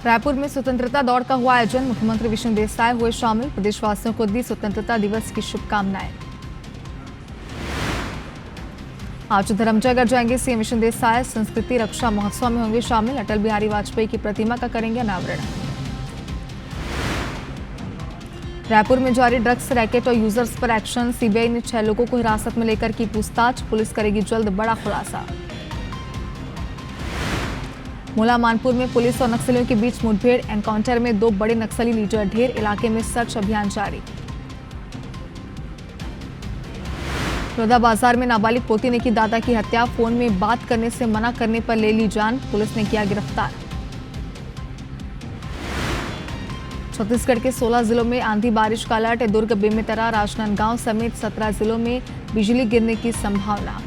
रायपुर में स्वतंत्रता दौड़ का हुआ आयोजन। मुख्यमंत्री विष्णु देसाई हुए शामिल। प्रदेशवासियों को दी स्वतंत्रता दिवस की शुभकामनाएं। आज धर्मजयगढ़ जाएंगे सीएम विष्णु देसाई। संस्कृति रक्षा महोत्सव में होंगे शामिल। अटल बिहारी वाजपेयी की प्रतिमा का करेंगे अनावरण। रायपुर में जारी ड्रग्स रैकेट और यूजर्स पर एक्शन। सीबीआई ने 6 लोगों को हिरासत में लेकर की पूछताछ। पुलिस करेगी जल्द बड़ा खुलासा। मुला मानपुर में पुलिस और नक्सलियों के बीच मुठभेड़। एनकाउंटर में 2 बड़े नक्सली लीडर ढेर। इलाके में सर्च अभियान जारी। लोधा बाजार में नाबालिग पोती ने की दादा की हत्या। फोन में बात करने से मना करने पर ले ली जान। पुलिस ने किया गिरफ्तार। छत्तीसगढ़ के 16 जिलों में आंधी बारिश का अलर्ट। दुर्ग, बेमेतरा, राजनांदगांव समेत 17 जिलों में बिजली गिरने की संभावना।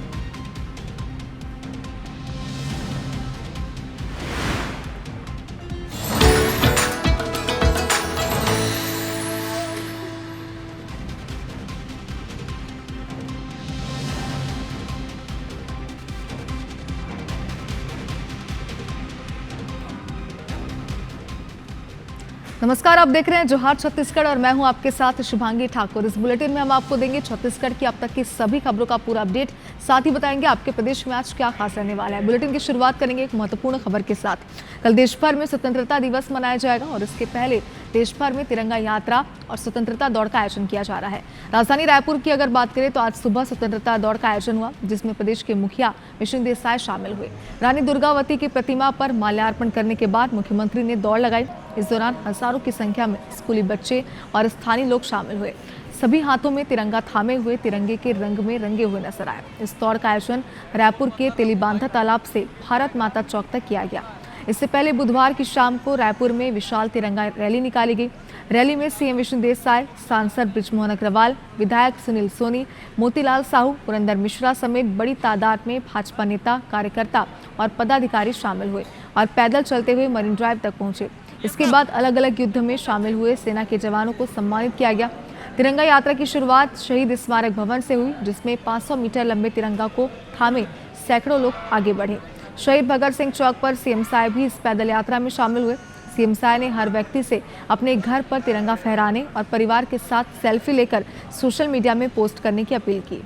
नमस्कार, आप देख रहे हैं जोहार छत्तीसगढ़ और मैं हूं आपके साथ शुभांगी ठाकुर। इस बुलेटिन में हम आपको देंगे छत्तीसगढ़ की अब तक की सभी खबरों का पूरा अपडेट। साथ ही बताएंगे आपके प्रदेश में आज क्या खास रहने वाला है। बुलेटिन की शुरुआत करेंगे एक महत्वपूर्ण खबर के साथ। कल देश भर में स्वतंत्रता दिवस मनाया जाएगा और इसके पहले देश भर में तिरंगा यात्रा और स्वतंत्रता दौड़ का आयोजन किया जा रहा है। राजधानी रायपुर की अगर बात करें तो आज सुबह स्वतंत्रता दौड़ का आयोजन हुआ, जिसमें प्रदेश के मुखिया विष्णु देसाई शामिल हुए। रानी दुर्गावती की प्रतिमा पर माल्यार्पण करने के बाद मुख्यमंत्री ने दौड़ लगाई। इस दौरान हजारों की संख्या में स्कूली बच्चे और स्थानीय लोग शामिल हुए। सभी हाथों में तिरंगा थामे हुए तिरंगे के रंग में रंगे हुए नजर आए। इस दौड़ का आयोजन रायपुर के तेलीबांधा तालाब से भारत माता चौक तक किया गया। इससे पहले बुधवार की शाम को रायपुर में विशाल तिरंगा रैली निकाली गई। रैली में सीएम विष्णु देसाई, सांसद बृजमोहन अग्रवाल, विधायक सुनील सोनी, मोतीलाल साहू, पुरंदर मिश्रा समेत बड़ी तादाद में भाजपा नेता, कार्यकर्ता और पदाधिकारी शामिल हुए और पैदल चलते हुए मरीन ड्राइव तक पहुंचे। इसके बाद अलग अलग युद्ध में शामिल हुए सेना के जवानों को सम्मानित किया गया। तिरंगा यात्रा की शुरुआत शहीद स्मारक भवन से हुई, जिसमें 500 मीटर लंबे तिरंगा को थामे सैकड़ों लोग आगे बढ़े। शहीद भगत सिंह चौक पर सीएम साय भी इस पैदल यात्रा में शामिल हुए। सीएम साय ने हर व्यक्ति से अपने घर पर तिरंगा फहराने और परिवार के साथ सेल्फी लेकर सोशल मीडिया में पोस्ट करने की अपील की।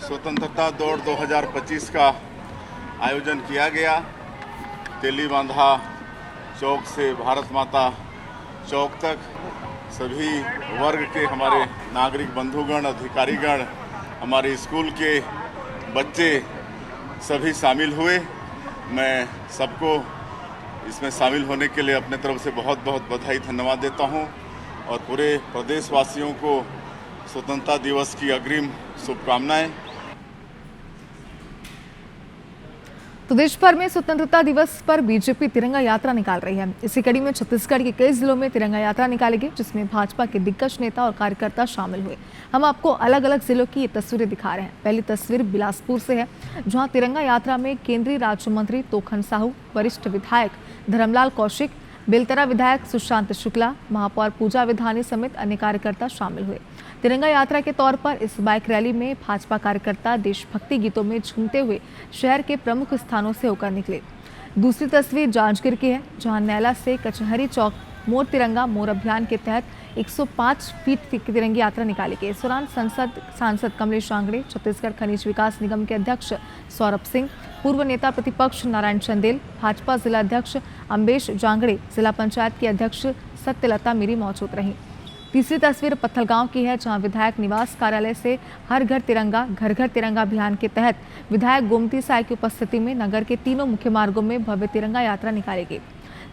स्वतंत्रता दौड़ 2025 का आयोजन किया गया। तेलीबांधा चौक से भारत माता चौक तक सभी वर्ग के हमारे नागरिक बंधुगण, अधिकारीगण, हमारे स्कूल के बच्चे सभी शामिल हुए। मैं सबको इसमें शामिल होने के लिए अपने तरफ से बहुत बहुत बधाई, धन्यवाद देता हूं और पूरे प्रदेशवासियों को स्वतंत्रता दिवस की अग्रिम शुभकामनाएं। तो देश भर में स्वतंत्रता दिवस पर बीजेपी तिरंगा यात्रा निकाल रही है। इसी कड़ी में छत्तीसगढ़ के कई जिलों में तिरंगा यात्रा निकाली गई, जिसमें भाजपा के दिग्गज नेता और कार्यकर्ता शामिल हुए। हम आपको अलग अलग जिलों की ये तस्वीरें दिखा रहे हैं। पहली तस्वीर बिलासपुर से है, जहां तिरंगा यात्रा में केंद्रीय राज्य मंत्री तोखन साहू, वरिष्ठ विधायक धर्मलाल कौशिक, बेलतरा विधायक सुशांत शुक्ला, महापौर पूजा विधानी समेत अन्य कार्यकर्ता शामिल हुए। तिरंगा यात्रा के तौर पर इस बाइक रैली में भाजपा कार्यकर्ता देशभक्ति गीतों में झूमते हुए शहर के प्रमुख स्थानों से होकर निकले। दूसरी तस्वीर जांजगीर की है, जहां नैला से कचहरी चौक मोर तिरंगा मोर अभियान के तहत 105 फीट की तिरंगी यात्रा निकाली गई। इस दौरान सांसद कमलेश जांगड़े, छत्तीसगढ़ खनिज विकास निगम के अध्यक्ष सौरभ सिंह, पूर्व नेता प्रतिपक्ष नारायण चंदेल, भाजपा जिला अध्यक्ष अम्बेश जांगड़े, जिला पंचायत की अध्यक्ष सत्यलता मीरी मौजूद रहीं। तीसरी तस्वीर पत्थलगांव की है, जहां विधायक निवास कार्यालय से हर घर तिरंगा घर घर तिरंगा अभियान के तहत विधायक गोमती साय की उपस्थिति में नगर के तीनों मुख्य मार्गों में भव्य तिरंगा यात्रा निकाली गई।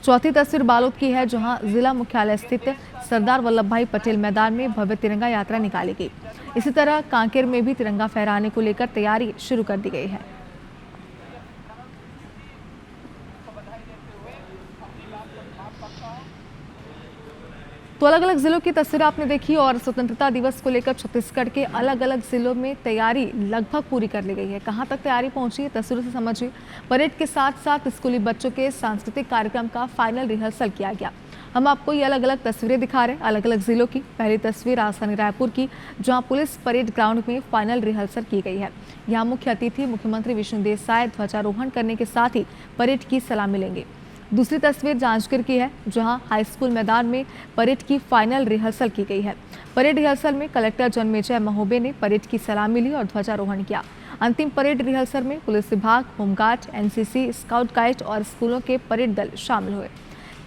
चौथी तस्वीर बालोद की है, जहां जिला मुख्यालय स्थित सरदार वल्लभ भाई पटेल मैदान में भव्य तिरंगा यात्रा निकाली गई। इसी तरह कांकेर में भी तिरंगा फहराने को लेकर तैयारी शुरू कर दी गई है। तो अलग अलग जिलों की तस्वीर आपने देखी और स्वतंत्रता दिवस को लेकर छत्तीसगढ़ के अलग अलग जिलों में तैयारी लगभग पूरी कर ली गई है। कहां तक तैयारी पहुंची है, तस्वीरों से समझिए। परेड के साथ साथ स्कूली बच्चों के सांस्कृतिक कार्यक्रम का फाइनल रिहर्सल किया गया। हम आपको ये अलग अलग तस्वीरें दिखा रहे हैं अलग अलग जिलों की। पहली तस्वीर राजधानी रायपुर की, जहां पुलिस परेड ग्राउंड में फाइनल रिहर्सल की गई है। यहां मुख्य अतिथि मुख्यमंत्री विष्णुदेव साय ध्वजारोहण करने के साथ ही परेड की सलामी लेंगे। दूसरी तस्वीर जांजगीर की है, जहां हाई स्कूल मैदान में परेड की फाइनल रिहर्सल की गई है। परेड रिहर्सल में कलेक्टर जन्मेजय महोबे ने परेड की सलामी ली और ध्वजारोहण किया। अंतिम परेड रिहर्सल में पुलिस विभाग, होमगार्ड, एनसीसी, स्काउट गाइड और स्कूलों के परेड दल शामिल हुए।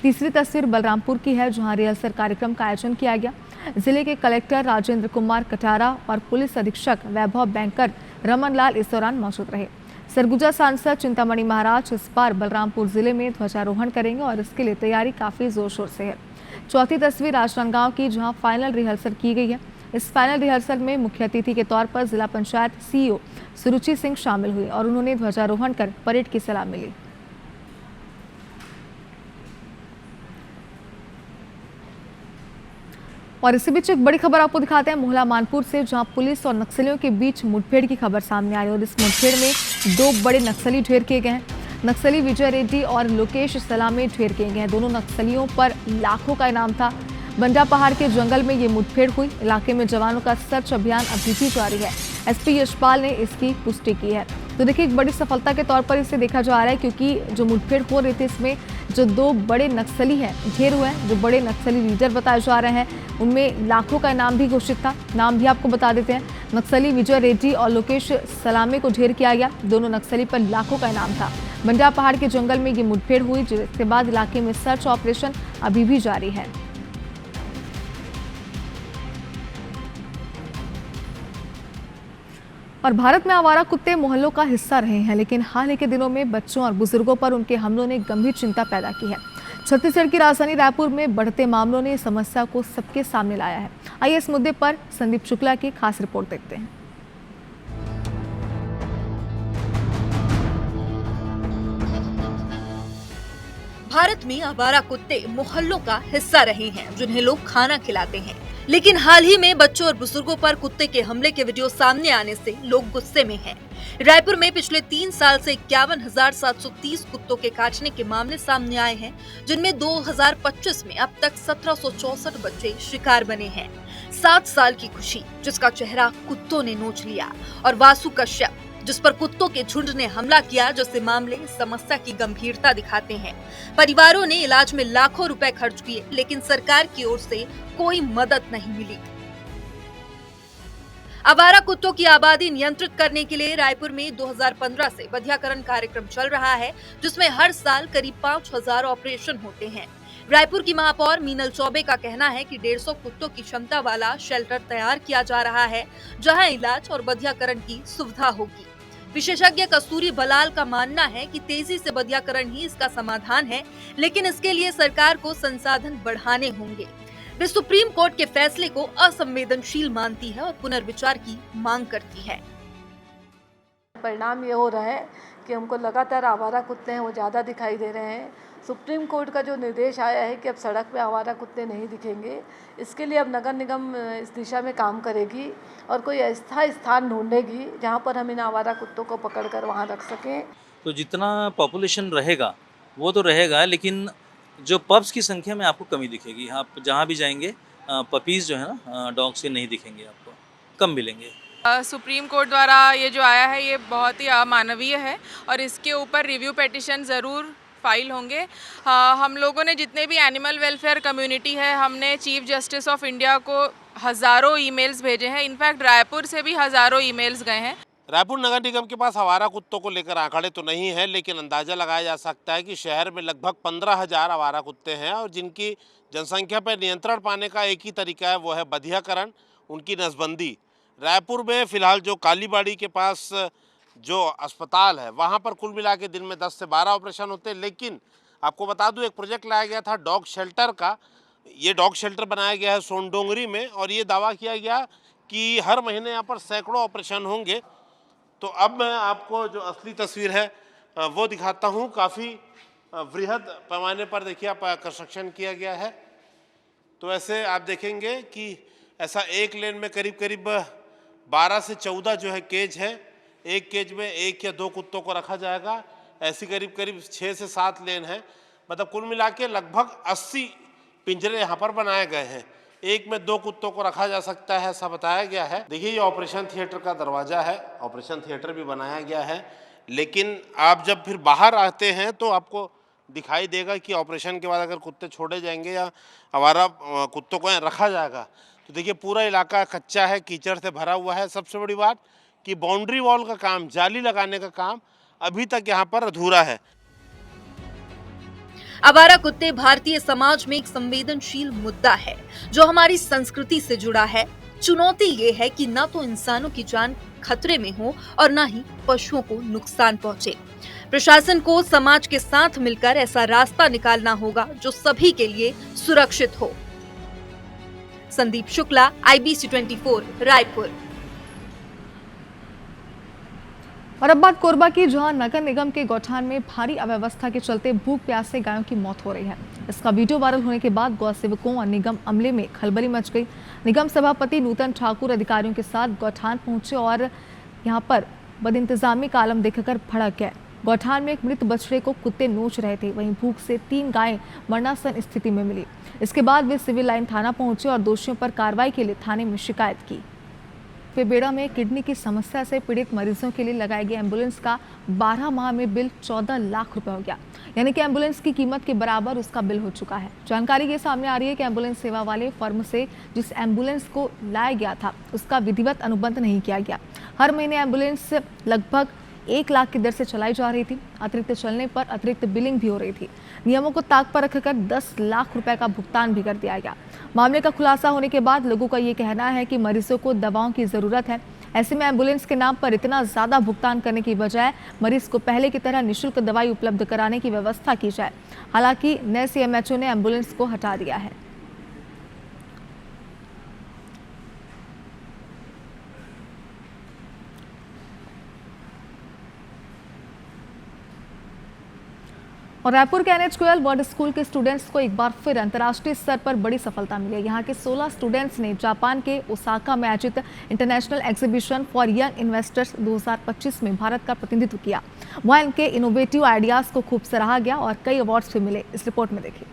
तीसरी तस्वीर बलरामपुर की है, जहां रिहर्सल कार्यक्रम का आयोजन किया गया। जिले के कलेक्टर राजेंद्र कुमार कटारा और पुलिस अधीक्षक वैभव बैंकर रमन लाल इस दौरान मौजूद रहे। सरगुजा सांसद चिंतामणि महाराज इस बार बलरामपुर जिले में ध्वजारोहण करेंगे और इसके लिए तैयारी काफी जोर शोर से है। चौथी तस्वीर राजनांदगांव की, जहां फाइनल रिहर्सल की गई है। इस फाइनल रिहर्सल में मुख्य अतिथि के तौर पर जिला पंचायत सीईओ सुरुचि सिंह शामिल हुई और उन्होंने ध्वजारोहण कर परेड की सलामी ली। और इसी बीच एक बड़ी खबर आपको दिखाते हैं मोहला मानपुर से, जहां पुलिस और नक्सलियों के बीच मुठभेड़ की खबर सामने आई और इस मुठभेड़ में 2 बड़े नक्सली ढेर किए गए हैं। नक्सली विजय रेड्डी और लोकेश सलामे ढेर किए गए हैं। दोनों नक्सलियों पर लाखों का इनाम था। बंडा पहाड़ के जंगल में ये मुठभेड़ हुई। इलाके में जवानों का सर्च अभियान अभी भी जारी है। एसपी यशपाल ने इसकी पुष्टि की है। तो देखिए, एक बड़ी सफलता के तौर पर इसे देखा जा रहा है, क्योंकि जो मुठभेड़ हो रही थी इसमें जो 2 बड़े नक्सली हैं ढेर हुए हैं, जो बड़े नक्सली लीडर बताए जा रहे हैं, उनमें लाखों का इनाम भी घोषित था। नाम भी आपको बता देते हैं। नक्सली विजय रेड्डी और लोकेश सलामे को ढेर किया गया। दोनों नक्सली पर लाखों का इनाम था। बंडा पहाड़ के जंगल में ये मुठभेड़ हुई, जिसके बाद इलाके में सर्च ऑपरेशन अभी भी जारी है। और भारत में आवारा कुत्ते मोहल्लों का हिस्सा रहे हैं, लेकिन हाल ही के दिनों में बच्चों और बुजुर्गों पर उनके हमलों ने गंभीर चिंता पैदा की है। छत्तीसगढ़ की राजधानी रायपुर में बढ़ते मामलों ने इस समस्या को सबके सामने लाया है। आइए इस मुद्दे पर संदीप शुक्ला की खास रिपोर्ट देखते हैं। भारत में आवारा कुत्ते मोहल्लों का हिस्सा रहे हैं, जिन्हें लोग खाना खिलाते हैं। लेकिन हाल ही में बच्चों और बुजुर्गों पर कुत्ते के हमले के वीडियो सामने आने से लोग गुस्से में हैं। रायपुर में पिछले 3 साल से 51,730 कुत्तों के काटने के मामले सामने आए हैं, जिनमें 2025 में अब तक 1764 बच्चे शिकार बने हैं। 7 साल की खुशी, जिसका चेहरा कुत्तों ने नोच लिया, और वासु कश्यप, जिस पर कुत्तों के झुंड ने हमला किया, जैसे मामले समस्या की गंभीरता दिखाते हैं। परिवारों ने इलाज में लाखों रुपए खर्च किए, लेकिन सरकार की ओर से कोई मदद नहीं मिली। आवारा कुत्तों की आबादी नियंत्रित करने के लिए रायपुर में 2015 से बधियाकरण कार्यक्रम चल रहा है, जिसमें हर साल करीब 5,000 ऑपरेशन होते हैं। रायपुर की महापौर मीनल चौबे का कहना है कि 150 कुत्तों की क्षमता वाला शेल्टर तैयार किया जा रहा है, जहां इलाज और बधियाकरण की सुविधा होगी। विशेषज्ञ कस्तूरी बलाल का मानना है कि तेजी से बधियाकरण ही इसका समाधान है, लेकिन इसके लिए सरकार को संसाधन बढ़ाने होंगे। वे सुप्रीम कोर्ट के फैसले को असंवेदनशील मानती है और पुनर्विचार की मांग करती है। परिणाम ये हो रहा है कि हमको लगातार आवारा कुत्ते हैं वो ज़्यादा दिखाई दे रहे हैं। सुप्रीम कोर्ट का जो निर्देश आया है कि अब सड़क पे आवारा कुत्ते नहीं दिखेंगे, इसके लिए अब नगर निगम इस दिशा में काम करेगी और कोई अस्थायी स्थान ढूंढेगी जहाँ पर हम इन आवारा कुत्तों को पकड़कर वहाँ रख सकें। तो जितना पॉपुलेशन रहेगा वो तो रहेगा, लेकिन जो पब्स की संख्या में आपको कमी दिखेगी। आप जहाँ भी जाएंगे पपीज़ जो है ना डॉग्स के नहीं दिखेंगे, आपको कम मिलेंगे। सुप्रीम कोर्ट द्वारा ये जो आया है ये बहुत ही अमानवीय है और इसके ऊपर रिव्यू पेटिशन ज़रूर फाइल होंगे। हम लोगों ने जितने भी एनिमल वेलफेयर कम्युनिटी है, हमने चीफ जस्टिस ऑफ इंडिया को हज़ारों ईमेल्स भेजे हैं। इनफैक्ट रायपुर से भी हज़ारों ईमेल्स गए हैं। रायपुर नगर निगम के पास आवारा कुत्तों को लेकर आंकड़े तो नहीं है, लेकिन अंदाजा लगाया जा सकता है कि शहर में लगभग 15,000 आवारा कुत्ते हैं और जिनकी जनसंख्या पर नियंत्रण पाने का एक ही तरीका है, वो है बधियाकरण, उनकी नसबंदी। रायपुर में फिलहाल जो कालीबाड़ी के पास जो अस्पताल है वहाँ पर कुल मिला के दिन में 10 से 12 ऑपरेशन होते हैं। लेकिन आपको बता दूं, एक प्रोजेक्ट लाया गया था डॉग शेल्टर का। ये डॉग शेल्टर बनाया गया है सोनडोंगरी में और ये दावा किया गया कि हर महीने यहाँ पर सैकड़ों ऑपरेशन होंगे। तो अब मैं आपको जो असली तस्वीर है वो दिखाता हूँ। काफ़ी वृहद पैमाने पर देखिए आप कंस्ट्रक्शन किया गया है। तो ऐसे आप देखेंगे कि ऐसा एक लेन में करीब करीब 12 से 14 जो है केज है। एक केज में 1 या 2 कुत्तों को रखा जाएगा। ऐसी करीब करीब 6 से 7 लेन है। मतलब कुल मिला के लगभग 80 पिंजरे यहाँ पर बनाए गए हैं। एक में 2 कुत्तों को रखा जा सकता है, ऐसा बताया गया है। देखिए ये ऑपरेशन थिएटर का दरवाज़ा है, ऑपरेशन थिएटर भी बनाया गया है। लेकिन आप जब फिर बाहर आते हैं तो आपको दिखाई देगा कि ऑपरेशन के बाद अगर कुत्ते छोड़े जाएंगे या आवारा कुत्तों को यहाँ रखा जाएगा तो देखिए पूरा इलाका कच्चा है, कीचड़ से भरा हुआ है। सबसे बड़ी बात कि बाउंड्री वॉल का काम, जाली लगाने का काम अभी तक यहाँ पर अधूरा है। आवारा कुत्ते भारतीय समाज में एक संवेदनशील मुद्दा है जो हमारी संस्कृति से जुड़ा है। चुनौती ये है कि न तो इंसानों की जान खतरे में हो और न ही पशुओं को नुकसान पहुंचे। प्रशासन को समाज के साथ मिलकर ऐसा रास्ता निकालना होगा जो सभी के लिए सुरक्षित हो। संदीप शुक्ला, IBC 24, रायपुर। और अब बात कोरबा की, जहां नगर निगम के गौठान में भारी अव्यवस्था के चलते भूख प्यास से गायों की मौत हो रही है। इसका वीडियो वायरल होने के बाद गौ सेवकों और निगम अमले में खलबली मच गई। निगम सभापति नूतन ठाकुर अधिकारियों के साथ गौठान पहुंचे और यहां पर बदइंतजामी का आलम देखकर भड़क गए। गौठान में एक मृत बछड़े को कुत्ते नोच रहे थे, वहीं भूख से 3 गायें मरणासन स्थिति में मिली। इसके बाद वे सिविल लाइन थाना पहुंचे और दोषियों पर कार्रवाई के लिए थाने में शिकायत की। पेबेड़ा में किडनी की समस्या से पीड़ित मरीजों के लिए लगाई गई एम्बुलेंस का 12 माह में बिल 14 लाख रुपए हो गया, यानी कि एम्बुलेंस की कीमत के बराबर उसका बिल हो चुका है। जानकारी ये सामने आ रही है कि एम्बुलेंस सेवा वाले फर्म से जिस एम्बुलेंस को लाया गया था उसका विधिवत अनुबंध नहीं किया गया। हर महीने एम्बुलेंस लगभग 1 लाख की दर से चलाई जा रही थी। अतिरिक्त चलने पर अतिरिक्त बिलिंग भी हो रही थी। नियमों को ताक पर रखकर 10 लाख रुपए का भुगतान भी कर दिया गया। मामले का खुलासा होने के बाद लोगों का ये कहना है कि मरीजों को दवाओं की जरूरत है, ऐसे में एम्बुलेंस के नाम पर इतना ज्यादा भुगतान करने की बजाय मरीज को पहले की तरह निःशुल्क दवाई उपलब्ध कराने की व्यवस्था की जाए। हालांकि नए CMHO ने एम्बुलेंस को हटा दिया है। और रायपुर के NH गोयल वर्ल्ड स्कूल के स्टूडेंट्स को एक बार फिर अंतर्राष्ट्रीय स्तर पर बड़ी सफलता मिली है। यहाँ के 16 स्टूडेंट्स ने जापान के ओसाका में आयोजित international exhibition for young investors 2025 में भारत का प्रतिनिधित्व किया। वहाँ इनके इनोवेटिव आइडियाज को खूब सराहा गया और कई अवार्ड्स भी मिले। इस रिपोर्ट में देखिए।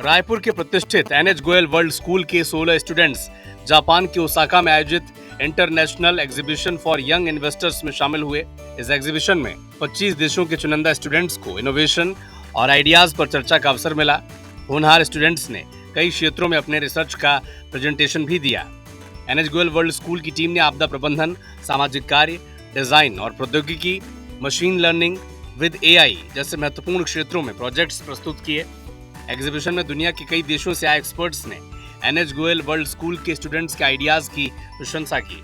रायपुर के प्रतिष्ठित NH गोयल वर्ल्ड स्कूल के 16 स्टूडेंट्स जापान के ओसाका में आयोजित international exhibition for young investors में शामिल हुए। इस एग्जीबिशन में 25 देशों के चुनिंदा स्टूडेंट्स को इनोवेशन और आइडियाज पर चर्चा का अवसर मिला। होनहार स्टूडेंट्स ने कई क्षेत्रों में अपने रिसर्च का प्रेजेंटेशन भी दिया। NH गोयल वर्ल्ड स्कूल की टीम ने आपदा प्रबंधन, सामाजिक कार्य, डिजाइन और प्रौद्योगिकी, मशीन लर्निंग विद AI जैसे महत्वपूर्ण क्षेत्रों में प्रोजेक्ट्स प्रस्तुत किए। एग्जीबिशन में दुनिया के कई देशों से आए एक्सपर्ट्स ने NH गोयल वर्ल्ड स्कूल के स्टूडेंट्स के आइडियाज की प्रशंसा की।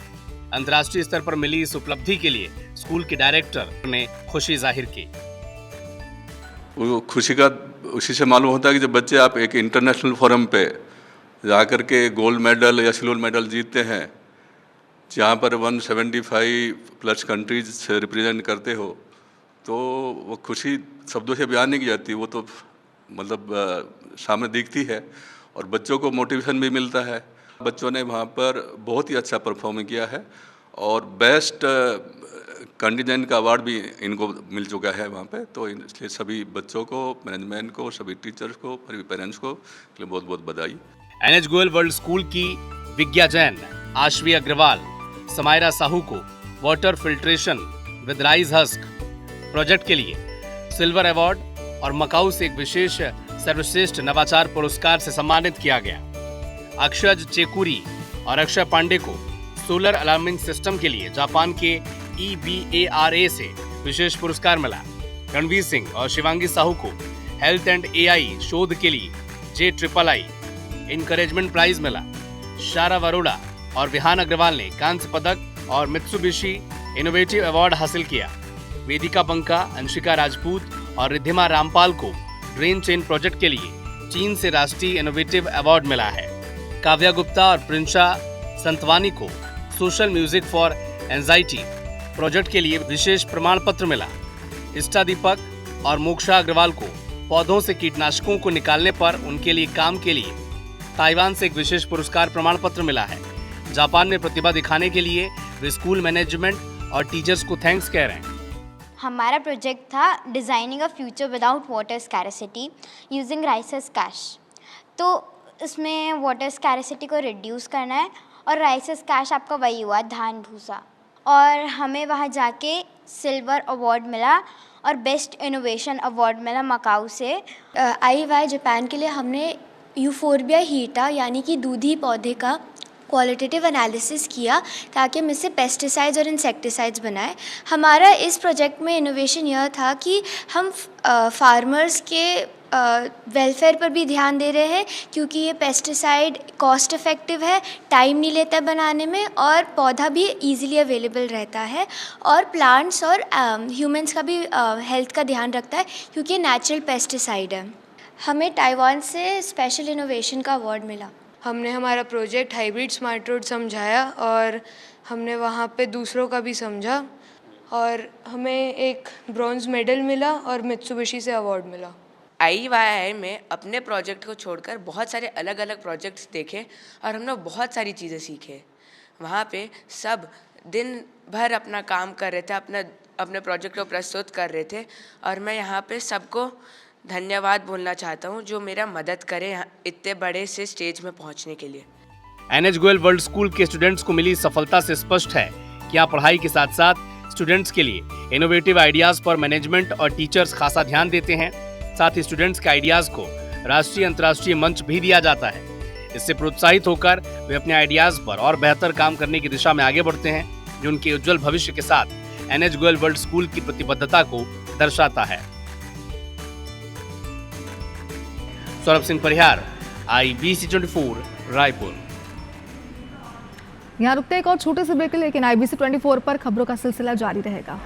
अंतर्राष्ट्रीय स्तर पर मिली इस उपलब्धि के लिए स्कूल के डायरेक्टर ने खुशी जाहिर की। वो खुशी का उसी से मालूम होता है कि जब बच्चे आप एक इंटरनेशनल फोरम पे जाकर के गोल्ड मेडल या सिल्वर मेडल जीतते हैं, जहाँ पर 175+ कंट्रीज से रिप्रेजेंट करते हो, तो वो खुशी शब्दों से बयान नहीं की जाती। वो तो मतलब सामने दिखती है और बच्चों को मोटिवेशन भी मिलता है। बच्चों ने वहाँ पर बहुत ही अच्छा परफॉर्म किया है और बेस्ट कंटिजेंट का अवार्ड भी इनको मिल चुका है वहाँ पे। तो इसलिए सभी बच्चों को, मैनेजमेंट को, सभी टीचर्स को, सभी पेरेंट्स को इसलिए बहुत बहुत बधाई। NH गोयल वर्ल्ड स्कूल की विज्ञा जैन, आश्वी अग्रवाल, समायरा साहू को water filtration with rice husk project के लिए सिल्वर अवार्ड और मकाऊ से एक विशेष सर्वश्रेष्ठ नवाचार पुरस्कार से सम्मानित किया गया। अक्षय चेकुरी और अक्षय पांडे को सोलर अलार्मिंग सिस्टम के लिए जापान के EBARA से विशेष पुरस्कार मिला। रणवीर सिंह और शिवांगी साहू को हेल्थ एंड AI शोध के लिए JIII इनकरेजमेंट प्राइज मिला। शारा वरोड़ा और विहान अग्रवाल ने कांस्य पदक और मित्सुबिशी इनोवेटिव अवार्ड हासिल किया। वेदिका बंका, अंशिका राजपूत और रिद्धिमा रामपाल को ड्रेन चेन प्रोजेक्ट के लिए चीन से राष्ट्रीय इनोवेटिव अवार्ड मिला है। काव्या गुप्ता और प्रिंशा संतवानी को social music for anxiety project के लिए विशेष प्रमाण पत्र मिला। इष्टा दीपक और मोक्षा अग्रवाल को पौधों से कीटनाशकों को निकालने पर उनके लिए काम के लिए ताइवान से एक विशेष पुरस्कार प्रमाण पत्र मिला है। जापान में प्रतिभा दिखाने के लिए वे स्कूल मैनेजमेंट और टीचर्स को थैंक्स कह रहे हैं। हमारा प्रोजेक्ट था designing a future without water scarcity using rice as cash. तो इसमें वाटर स्कैरसिटी को रिड्यूस करना है और राइस एज कैश आपका वही हुआ धान भूसा। और हमें वहाँ जाके सिल्वर अवार्ड मिला और बेस्ट इनोवेशन अवार्ड मिला मकाऊ से। IY जापान के लिए हमने यूफोर्बिया हीटा यानी कि दूधी पौधे का क्वालिटेटिव एनालिसिस किया ताकि हम इससे पेस्टिसाइड्स और इंसेक्टिसाइड्स बनाएं। हमारा इस प्रोजेक्ट में इनोवेशन यह था कि हम फार्मर्स के वेलफेयर पर भी ध्यान दे रहे हैं, क्योंकि ये पेस्टिसाइड कॉस्ट इफ़ेक्टिव है, टाइम नहीं लेता बनाने में और पौधा भी इजीली अवेलेबल रहता है और प्लांट्स और ह्यूमंस का भी हेल्थ का ध्यान रखता है क्योंकि ये नेचुरल पेस्टिसाइड है। हमें ताइवान से स्पेशल इनोवेशन का अवार्ड मिला। हमने हमारा प्रोजेक्ट हाइब्रिड स्मार्ट रोड समझाया और हमने वहाँ पे दूसरों का भी समझा और हमें एक ब्रॉन्ज मेडल मिला और मित्सुबिशी से अवार्ड मिला। IYI में अपने प्रोजेक्ट को छोड़कर बहुत सारे अलग अलग प्रोजेक्ट्स देखे और हमने बहुत सारी चीज़ें सीखे। वहाँ पे सब दिन भर अपना काम कर रहे थे, अपने प्रोजेक्ट को प्रस्तुत कर रहे थे और मैं यहाँ पे सबको धन्यवाद बोलना चाहता हूँ जो मेरा मदद करे इतने बड़े से स्टेज में पहुँचने के लिए। NH गोयल वर्ल्ड स्कूल के स्टूडेंट्स को मिली सफलता से स्पष्ट है कि यहाँ पढ़ाई के साथ साथ स्टूडेंट्स के लिए इनोवेटिव आइडियाज पर मैनेजमेंट और टीचर्स खासा ध्यान देते हैं। साथ ही स्टूडेंट्स के आइडियाज को राष्ट्रीय अंतर्राष्ट्रीय मंच भी दिया जाता है। इससे प्रोत्साहित होकर वे अपने आइडियाज पर और बेहतर काम करने की दिशा में आगे बढ़ते हैं, जो उनके उज्जवल भविष्य के साथ NH गोयल वर्ल्ड स्कूल की प्रतिबद्धता को दर्शाता है। सौरभ सिंह परिहार, IBC 24 रायपुर। यहाँ रुकते हैं एक और छोटे से ब्रेक, लेकिन IBC 24 पर खबरों का सिलसिला जारी रहेगा।